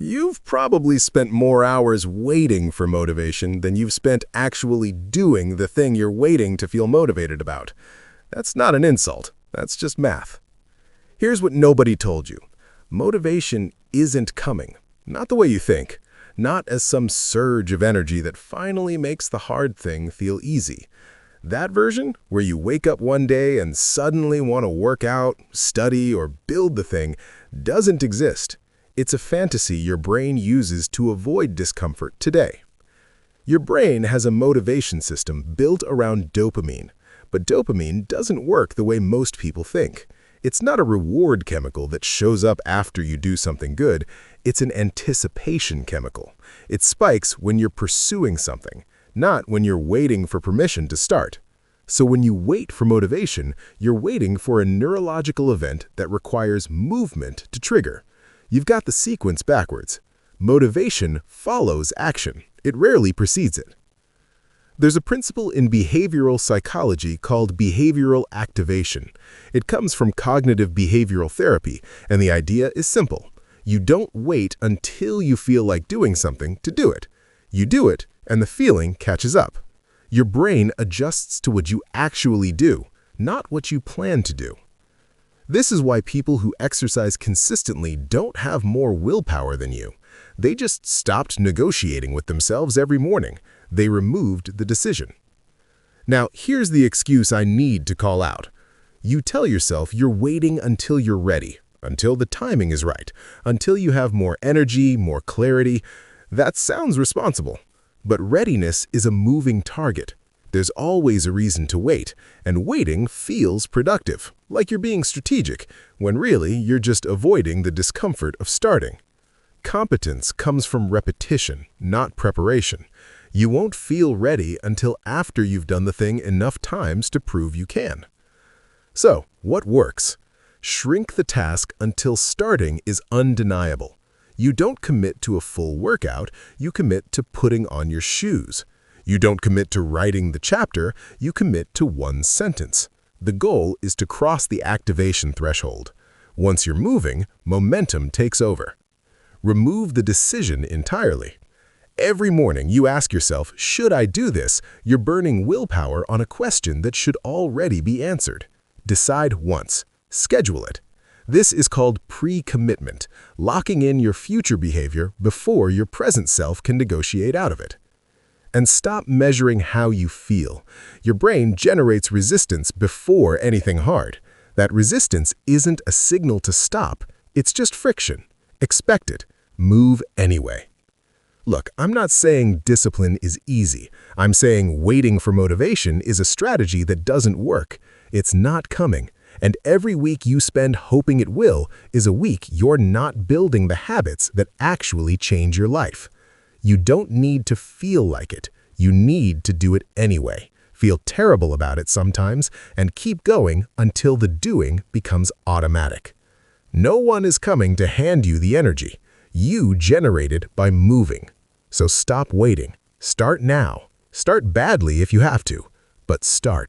You've probably spent more hours waiting for motivation than you've spent actually doing the thing you're waiting to feel motivated about. That's not an insult. That's just math. Here's what nobody told you. Motivation isn't coming. Not the way you think. Not as some surge of energy that finally makes the hard thing feel easy. That version, where you wake up one day and suddenly want to work out, study, or build the thing, doesn't exist. It's a fantasy your brain uses to avoid discomfort today. Your brain has a motivation system built around dopamine, but dopamine doesn't work the way most people think. It's not a reward chemical that shows up after you do something good. It's an anticipation chemical. It spikes when you're pursuing something, not when you're waiting for permission to start. So when you wait for motivation, you're waiting for a neurological event that requires movement to trigger. You've got the sequence backwards. Motivation follows action. It rarely precedes it. There's a principle in behavioral psychology called behavioral activation. It comes from cognitive behavioral therapy, and the idea is simple. You don't wait until you feel like doing something to do it. You do it, and the feeling catches up. Your brain adjusts to what you actually do, not what you plan to do. This is why people who exercise consistently don't have more willpower than you. They just stopped negotiating with themselves every morning. They removed the decision. Now, here's the excuse I need to call out. You tell yourself you're waiting until you're ready, until the timing is right, until you have more energy, more clarity. That sounds responsible. But readiness is a moving target. There's always a reason to wait, and waiting feels productive, like you're being strategic, when really you're just avoiding the discomfort of starting. Competence comes from repetition, not preparation. You won't feel ready until after you've done the thing enough times to prove you can. So, what works? Shrink the task until starting is undeniable. You don't commit to a full workout, you commit to putting on your shoes. You don't commit to writing the chapter, you commit to one sentence. The goal is to cross the activation threshold. Once you're moving, momentum takes over. Remove the decision entirely. Every morning you ask yourself, should I do this? You're burning willpower on a question that should already be answered. Decide once. Schedule it. This is called pre-commitment, locking in your future behavior before your present self can negotiate out of it. And stop measuring how you feel. Your brain generates resistance before anything hard. That resistance isn't a signal to stop, it's just friction. Expect it. Move anyway. Look, I'm not saying discipline is easy. I'm saying waiting for motivation is a strategy that doesn't work. It's not coming. And every week you spend hoping it will is a week you're not building the habits that actually change your life. You don't need to feel like it. You need to do it anyway. Feel terrible about it sometimes and keep going until the doing becomes automatic. No one is coming to hand you the energy. You generate it by moving. So stop waiting. Start now. Start badly if you have to, but start.